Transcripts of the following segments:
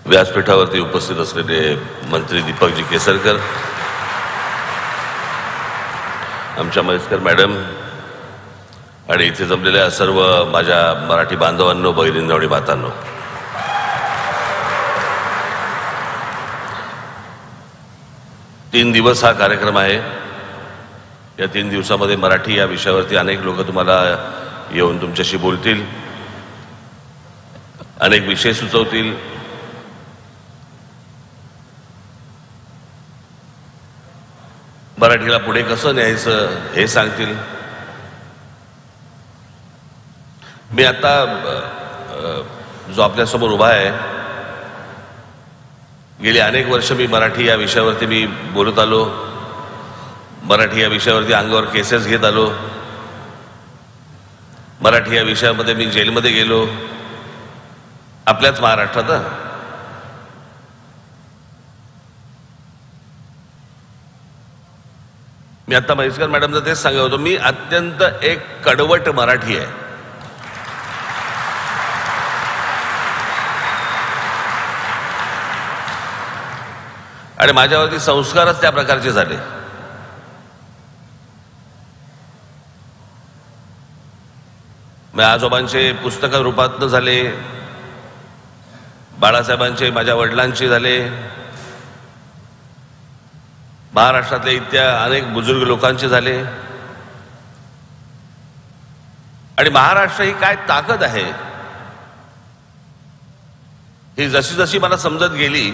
व्यासपीठावरती उपस्थित असलेले मंत्री दीपकजी केसरकर, आमच्या म्हैसकर मॅडम आणि इथे जमलेल्या सर्व माझ्या मराठी बांधवांनो, बहिणींनो आणि मातांनो, तीन दिवस हा कार्यक्रम आहे. या 3 दिवसामध्ये मराठी या विषयावरती अनेक लोक तुम्हाला येऊन तुमच्याशी बोलतील, अनेक विषय सुचवतील. मराठीला पुढे कसं न्यायचं हे सांगतील. मी आता जो आपल्यासमोर उभा आहे, गेली अनेक वर्ष मी मराठी या विषयावरती मी बोलत आलो. मराठी या विषयावरती अंगावर केसेस घेत आलो. मराठी या विषयामध्ये मी जेलमध्ये गेलो, आपल्याच महाराष्ट्रात. मी आता म्हैसकर मॅडमचं तेच सांगत होतो, मी अत्यंत एक कडवट मराठी आहे. आणि माझ्यावरती संस्कारच त्या प्रकारचे झाले. मी आजोबांचे पुस्तक रूपातनं झाले, बाळासाहेबांचे माझ्या वडिलांचे झाले, महाराष्ट्रातल्या इतक्या अनेक बुजुर्ग लोकांचे झाले. आणि महाराष्ट्र ही काय ताकद आहे ही जशी जशी मला समजत गेली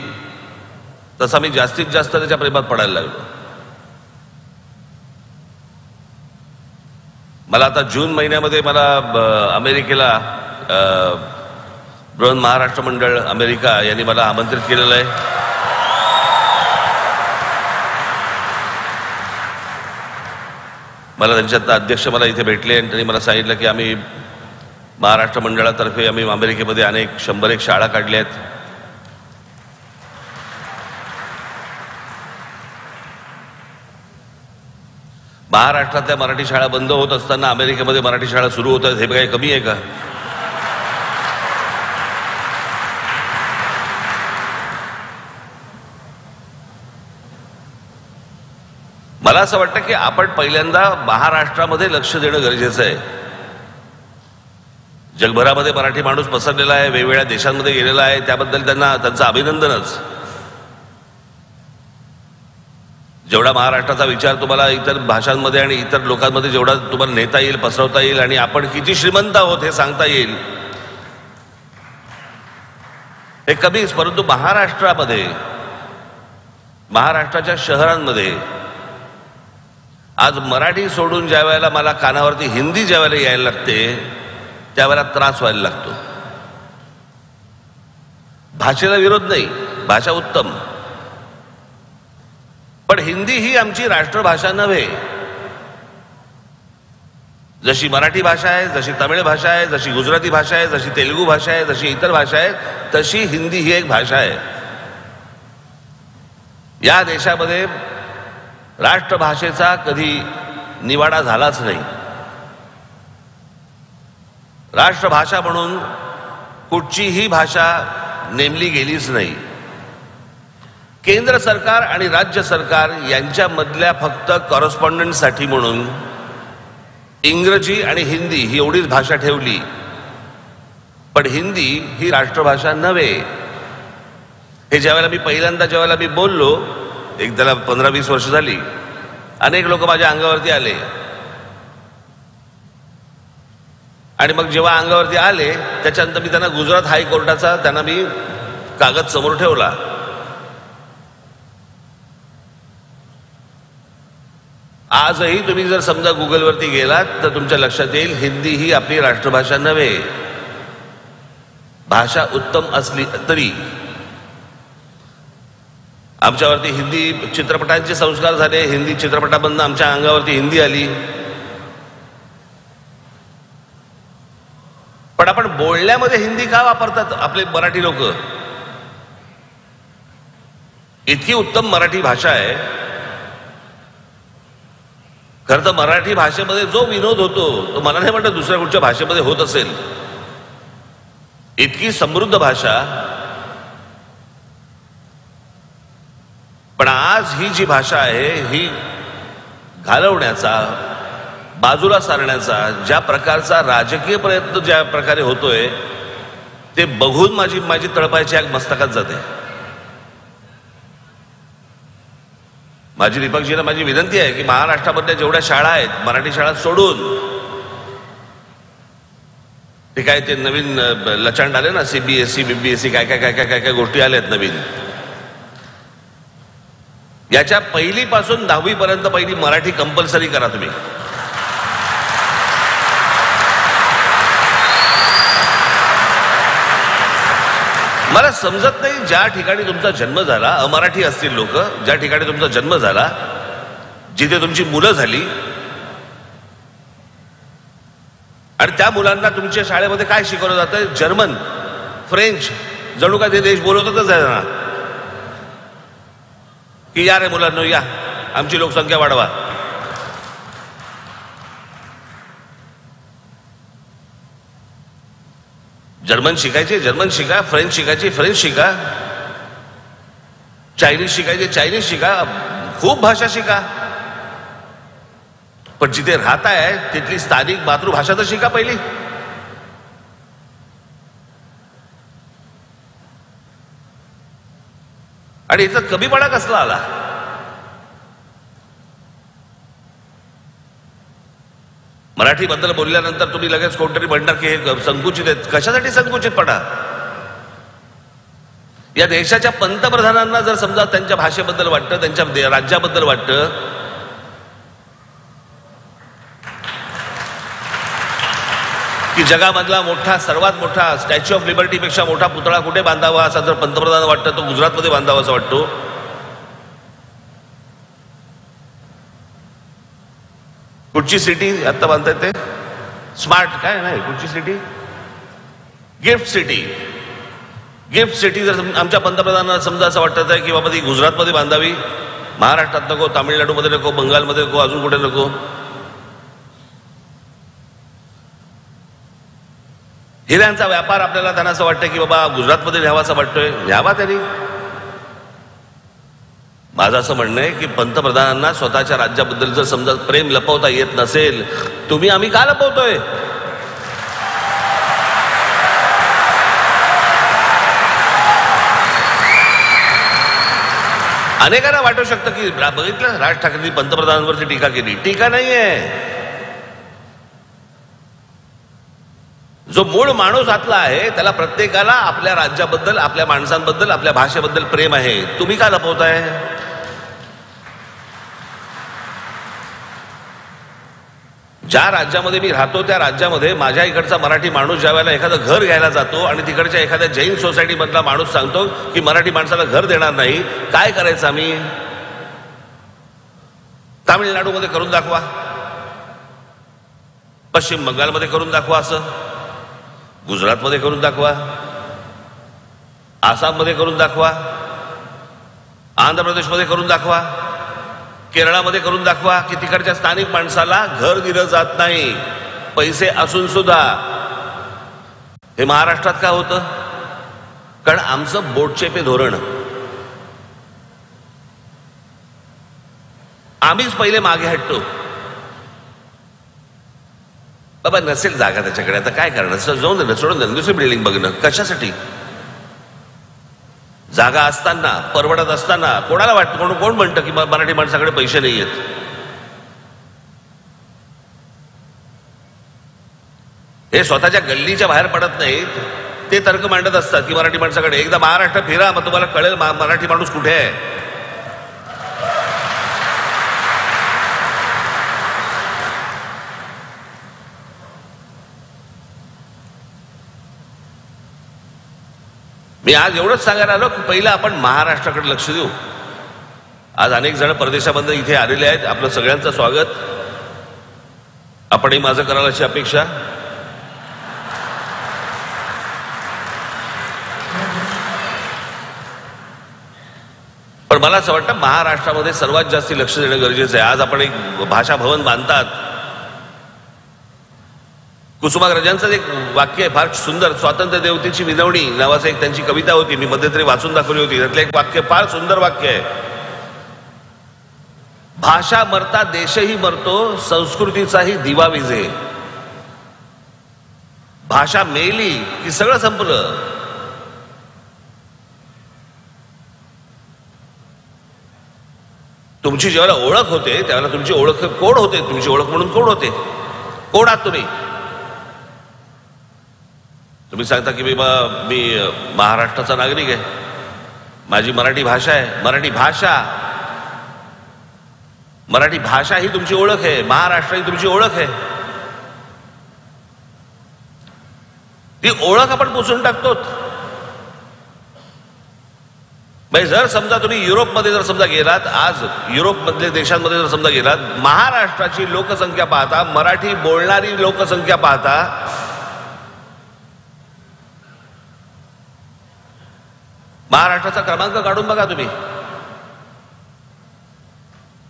तसा मी जास्तीत जास्त त्याच्या प्रेमात पडायला लागलो. मला आता जून महिन्यामध्ये मला अमेरिकेला बृहन महाराष्ट्र मंडळ अमेरिका यांनी मला आमंत्रित केलेलं आहे. मला त्यांच्यात अध्यक्ष मला इथे भेटले आणि त्यांनी मला सांगितलं की आम्ही महाराष्ट्र मंडळातर्फे आम्ही अमेरिकेमध्ये अनेक 100 शाळा काढल्या आहेत. महाराष्ट्रातल्या मराठी शाळा बंद होत असताना अमेरिकेमध्ये मराठी शाळा सुरू होत आहेत, हे काही कमी आहे का? मला असं वाटतं की आपण पहिल्यांदा महाराष्ट्रामध्ये लक्ष देणं गरजेचं आहे. जगभरामध्ये मराठी माणूस पसरलेला आहे, वेगवेगळ्या देशांमध्ये गेलेला आहे, त्याबद्दल त्यांचं अभिनंदनच. जेवढा महाराष्ट्राचा विचार तुम्हाला इतर भाषांमध्ये आणि इतर लोकांमध्ये जेवढा तुम्हाला नेता येईल, पसरवता येईल आणि आपण किती श्रीमंत आहोत हे सांगता येईल हे कमीच. परंतु महाराष्ट्रामध्ये, महाराष्ट्राच्या शहरांमध्ये आज मराठी सोडून ज्या वेळेला मला कानावरती हिंदी ज्या वेळेला यायला लागते त्यावेळेला त्रास व्हायला लागतो. भाषेला विरोध नाही, भाषा उत्तम, पण हिंदी ही आमची राष्ट्रभाषा नव्हे. जशी मराठी भाषा आहे, जशी तमिळ भाषा आहे, जशी गुजराती भाषा आहे, जशी तेलुगू भाषा आहे, जशी इतर भाषा आहे, तशी हिंदी ही एक भाषा आहे. या देशामध्ये राष्ट्रभाषेचा कधी निवाडा झालाच नाही. राष्ट्रभाषा म्हणून कुठचीही भाषा नेमली गेलीच नाही. केंद्र सरकार आणि राज्य सरकार यांच्यामधल्या फक्त कॉरेस्पॉन्डंटसाठी म्हणून इंग्रजी आणि हिंदी ही एवढीच भाषा ठेवली, पण हिंदी ही राष्ट्रभाषा नव्हे. हे ज्यावेळेला मी पहिल्यांदा ज्यावेळेला मी बोललो, एक त्याला 15-20 वर्ष झाली, अनेक लोक माझ्या अंगावरती आले. आणि मग जेव्हा अंगावरती आले त्याच्यानंतर मी त्यांना गुजरात हायकोर्टाचा त्यांना मी कागद समोर ठेवला. आजही तुम्ही जर समजा गुगलवरती गेलात तर तुमच्या लक्षात येईल हिंदी ही आपली राष्ट्रभाषा नव्हे. भाषा उत्तम असली तरी आमच्यावरती हिंदी चित्रपटांचे संस्कार झाले. हिंदी चित्रपटामधून आमच्या अंगावरती हिंदी आली. पण आपण बोलण्यामध्ये हिंदी का वापरतात आपले मराठी लोक? इतकी उत्तम मराठी भाषा आहे. खरं तर मराठी भाषेमध्ये जो विनोद होतो तो मला नाही वाटत दुसऱ्या कुठच्या भाषेमध्ये होत असेल. इतकी समृद्ध भाषा, पण आज ही जी भाषा आहे ही घालवण्याचा, बाजूला सारण्याचा ज्या प्रकारचा राजकीय प्रयत्न ज्या प्रकारे होतोय ते बघून माझी तळपायची आग मस्तकात जाते. माझी दीपकजींना माझी विनंती आहे की महाराष्ट्रामधल्या जेवढ्या शाळा आहेत मराठी शाळा सोडून ते काय ते नवीन लचांड आले ना, CBSE BBSE काय काय काय काय काय काय गोष्टी आल्यात नवीन, याच्या पहिलीपासून 10वी पर्यंत पहिली मराठी कंपल्सरी करा तुम्ही. मला समजत नाही ज्या ठिकाणी तुमचा जन्म झाला, अमराठी असतील लोक, ज्या ठिकाणी तुमचा जन्म झाला, जिथे तुमची मुलं झाली आणि त्या मुलांना तुमच्या शाळेमध्ये काय शिकवलं जातं? जर्मन, फ्रेंच, जणू काय ते देश बोलवतच आहे ना, की या रे मुलांनो या, आमची लोकसंख्या वाढवा. जर्मन शिकायचे जर्मन शिका, फ्रेंच शिकायचे फ्रेंच शिका, चायनीज शिकायचे चायनीज शिका, खूप भाषा शिका, पण जिथे राहताय तिथली स्थानिक मातृभाषा तर शिका पहिली. आणि इथं कमीपणा कसला आला? मराठीबद्दल बोलल्यानंतर तुम्ही लगेच कोणतरी म्हणणार की हे संकुचित आहेत. कशासाठी संकुचितपणा? या देशाच्या पंतप्रधानांना जर समजा त्यांच्या भाषेबद्दल वाटतं, त्यांच्या राज्याबद्दल वाटतं, की जगामधला मोठा, सर्वात मोठा स्टॅच्यू ऑफ लिबर्टीपेक्षा मोठा पुतळा कुठे बांधावा असा जर पंतप्रधान वाटतं, तो गुजरातमध्ये बांधावा असं वाटतो. कुठची सिटी आता बांधतायत ते? स्मार्ट काय नाही, कुठची city? Gift city. Gift city जर आमच्या पंतप्रधानांना समजा असं वाटत आहे की बाबा ती गुजरातमध्ये बांधावी, महाराष्ट्रात नको, तामिळनाडूमध्ये नको, बंगालमध्ये नको, अजून कुठे नको. हिऱ्यांचा व्यापार आपल्याला त्यांना असं वाटतं की बाबा गुजरातमध्ये न्यावा असं वाटतोय, न्यावा त्यांनी. माझं असं म्हणणं आहे की पंतप्रधानांना स्वतःच्या राज्याबद्दल जर समजा प्रेम लपवता येत नसेल, तुम्ही आम्ही का लपवतोय? अनेकांना वाटू शकतं की बघितलं राज ठाकरेंनी पंतप्रधानांवरती टीका केली. टीका नाहीये. जो मूळ माणूस आतला आहे त्याला प्रत्येकाला आपल्या राज्याबद्दल, आपल्या माणसांबद्दल, आपल्या भाषेबद्दल प्रेम आहे. तुम्ही का लपवताय? ज्या राज्यामध्ये मी राहतो त्या राज्यामध्ये माझ्या इकडचा मराठी माणूस ज्या वेळेला एखादं घर घ्यायला जातो आणि तिकडच्या एखाद्या जैन सोसायटी मधला माणूस सांगतो की मराठी माणसाला घर देणार नाही, काय करायचं आम्ही? तामिळनाडूमध्ये करून दाखवा, पश्चिम बंगालमध्ये करून दाखवा, असं गुजरातमध्ये करून दाखवा, आसाममध्ये करून दाखवा, आंध्र प्रदेशमध्ये करून दाखवा, केरळामध्ये करून दाखवा की तिकडच्या स्थानिक माणसाला घर दिलं जात नाही, पैसे असून सुद्धा. हे महाराष्ट्रात का होतं? कारण आमचं बोटचेपे धोरण. आम्हीच पहिले मागे हटतो. बाबा नसेल जागा त्याच्याकडे, आता काय करणार? जाऊन दे, सोडून दुसरी बिल्डिंग बघणं कशासाठी? जागा असताना, परवडत असताना कोणाला वाटतं, कोण म्हणतं की मराठी माणसाकडे पैसे नाही आहेत? हे स्वतःच्या गल्लीच्या बाहेर पडत नाहीत, ते तर्क मांडत असतात की मराठी माणसाकडे. एकदा महाराष्ट्र फिरा, मग तुम्हाला कळेल मराठी माणूस कुठे आहे. मी आज एवढंच सांगायला आलो की पहिलं आपण महाराष्ट्राकडे लक्ष देऊ. आज अनेक जण परदेशामध्ये इथे आलेले आहेत. आपलं सगळ्यांचं स्वागत. आपणही माझं कराल अशी अपेक्षा. पण मला असं वाटतं महाराष्ट्रामध्ये सर्वात जास्त लक्ष देणं गरजेचं आहे. आज आपण एक भाषा भवन बांधतात. कुसुमाग्रजांचं एक वाक्य आहे फार सुंदर, स्वातंत्र्य देवतेची विनवणी नावाचं एक त्यांची कविता होती, मी मध्यंतरी वाचून दाखवली होती. त्यातलं एक वाक्य फार सुंदर वाक्य आहे. भाषा मरता देशही मरतो, संस्कृतीचाही दिवा विझे. भाषा मेली की सगळं संपलं. तुमची जेव्हा ओळख होते त्यावेळेला तुमची ओळख कोण होते, तुमची ओळख म्हणून कोण होते, कोण आहात तुम्ही. तुम्ही सांगता की बाबा मी महाराष्ट्राचा नागरिक आहे, माझी मराठी भाषा आहे. मराठी भाषा ही तुमची ओळख आहे, महाराष्ट्र ही तुमची ओळख आहे. ती ओळख आपण पुसून टाकतो. जर समजा तुम्ही युरोपमध्ये जर समजा गेलात, आज युरोपमधल्या देशांमध्ये जर समजा गेलात, महाराष्ट्राची लोकसंख्या पाहता, मराठी बोलणारी लोकसंख्या पाहता, महाराष्ट्राचा क्रमांक काढून बघा तुम्ही.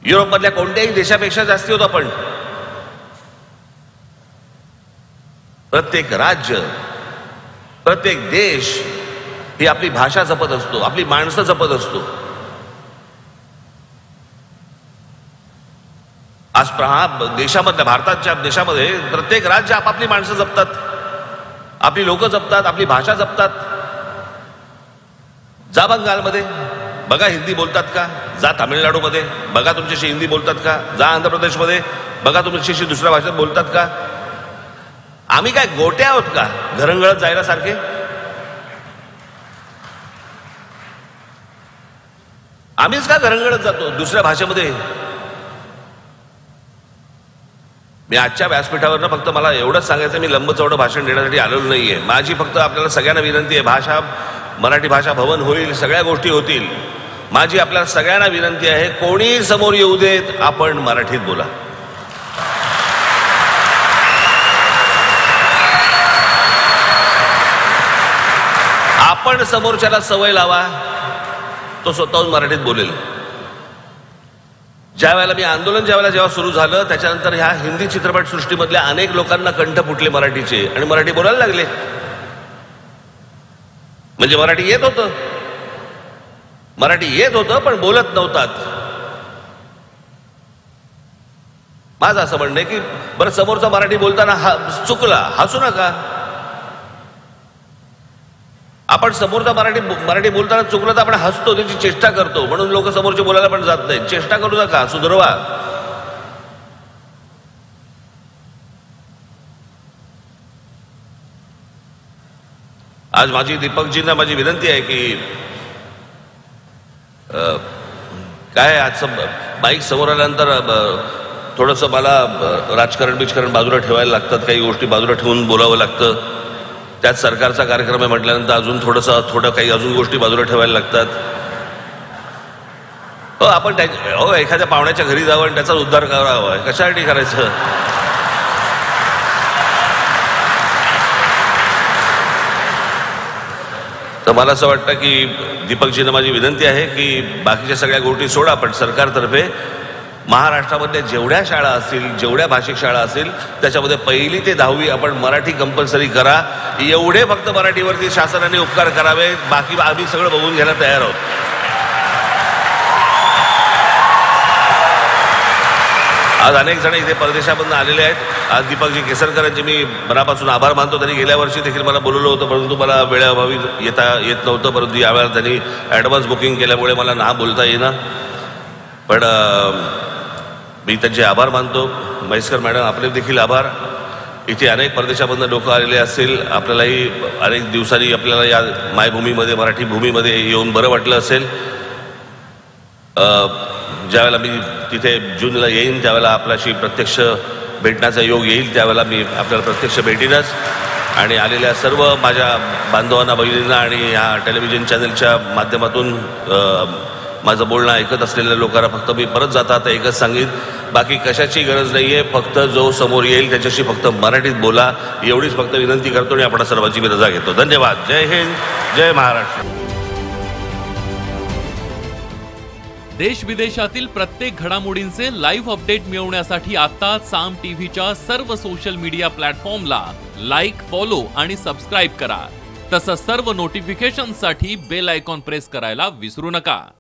युरोपमधल्या कोणत्याही देशापेक्षा जास्ती होतो आपण. प्रत्येक राज्य, प्रत्येक देश ही आपली भाषा जपत असतो, आपली माणसं जपत असतो. आज देशामधल्या, भारताच्या देशामध्ये प्रत्येक राज्य आपापली माणसं जपतात, आपली लोक जपतात, आपली भाषा जपतात. जा बंगालमध्ये बघा हिंदी बोलतात का, जा तामिळनाडूमध्ये बघा तुमच्याशी हिंदी बोलतात का, जा आंध्र प्रदेशमध्ये बघा तुमच्याशी दुसऱ्या भाषेत बोलतात का. आम्ही काय गोटे आहोत का घरंगळत जायला सारखे. आम्हीच का घरंगळत जातो दुसऱ्या भाषेमध्ये. मी आजच्या व्यासपीठावर फक्त मला एवढंच सांगायचं, मी लंबचौडं भाषण देण्यासाठी आलेलो नाहीये. माझी फक्त आपल्याला सगळ्यांना विनंती आहे, मराठी भाषा भवन होईल, सगळ्या गोष्टी होतील. माझी आपल्याला सगळ्यांना विनंती आहे, कोणी समोर येऊ देत, आपण मराठीत बोला. आपण समोरच्याला सवय लावा, तो स्वतःहून मराठीत बोलेल. ज्या वेळेला मी आंदोलन जेव्हा सुरू झालं, त्याच्यानंतर ह्या हिंदी चित्रपट सृष्टीमधल्या अनेक लोकांना कंठ फुटले मराठीचे आणि मराठी बोलायला लागले. म्हणजे मराठी येत होतं पण बोलत नव्हतात. माझं असं म्हणणं आहे की बरं, समोरचा मराठी बोलताना चुकला, हसू नका. आपण समोरचा मराठी बोलताना चुकलं तर आपण हसतो, त्याची चेष्टा करतो, म्हणून लोक समोरचे बोलायला पण जात नाही. चेष्टा करू नका, सुधरवा. आज माझी दीपकजींना माझी विनंती आहे की काय आज बाईक समोर आल्यानंतर थोडंसं मला राजकारण बाजूला ठेवायला लागतात, काही गोष्टी बाजूला ठेवून बोलावं लागतं. त्यात सरकारचा कार्यक्रम आहे म्हटल्यानंतर अजून थोडं काही अजून गोष्टी बाजूला ठेवायला लागतात. आपण एखाद्या पाहुण्याच्या घरी जावं आणि त्याचा उद्धार करावा, कशासाठी करायचं. तर मला असं वाटतं की दीपकजींना माझी विनंती आहे की बाकीच्या सगळ्या गोष्टी सोडा, पण सरकारतर्फे महाराष्ट्रामध्ये जेवढ्या शाळा असतील, जेवढ्या भाषिक शाळा असतील, त्याच्यामध्ये 1ली ते 10वी आपण मराठी कंपल्सरी करा. एवढे फक्त मराठीवरती शासनाने उपकार करावे, बाकी आम्ही सगळं बघून घ्यायला तयार आहोत. आज अनेक जण इथे परदेशामधून आलेले आहेत. आज दीपकजी केसरकरांचे मी मनापासून आभार मानतो. त्यांनी गेल्या वर्षी देखील मला बोलवलं होतं, परंतु मला वेळेअभावी येत नव्हतं. परंतु यावेळेला त्यांनी ॲडव्हान्स बुकिंग केल्यामुळे मला ना बोलता येईना. पण मी त्यांचे आभार मानतो. म्हैसकर मॅडम, आपले देखील आभार. इथे अनेक परदेशामधून लोक आलेले असतील, आपल्यालाही अनेक दिवसांनी आपल्याला या मायभूमीमध्ये, मराठी भूमीमध्ये येऊन बरं वाटलं असेल. ज्यावेळेला मी तिथे जूनला येईन त्यावेळेला आपल्याशी प्रत्यक्ष भेटण्याचा योग येईल, त्यावेळेला मी आपल्याला प्रत्यक्ष भेटीनच. आणि आलेल्या सर्व माझ्या बांधवांना, बहिणींना आणि ह्या टेलिव्हिजन चॅनलच्या माध्यमातून माझं बोलणं ऐकत असलेल्या लोकांना फक्त मी परत जाता आता एकच सांगेन, बाकी कशाची गरज नाही आहे. फक्त जो समोर येईल त्याच्याशी फक्त मराठीत बोला, एवढीच फक्त विनंती करतो आणि आपण सर्वांची मी रजा घेतो. धन्यवाद. जय हिंद, जय महाराष्ट्र. देश विदेशातील प्रत्येक घडामोडींचे लाईव्ह अपडेट मिळवण्यासाठी आता साम टीव्हीच्या सर्व सोशल मीडिया प्लॅटफॉर्मला लाईक, फॉलो आणि सबस्क्राईब करा. तसंच सर्व नोटिफिकेशनसाठी बेल आयकॉन प्रेस करायला विसरू नका.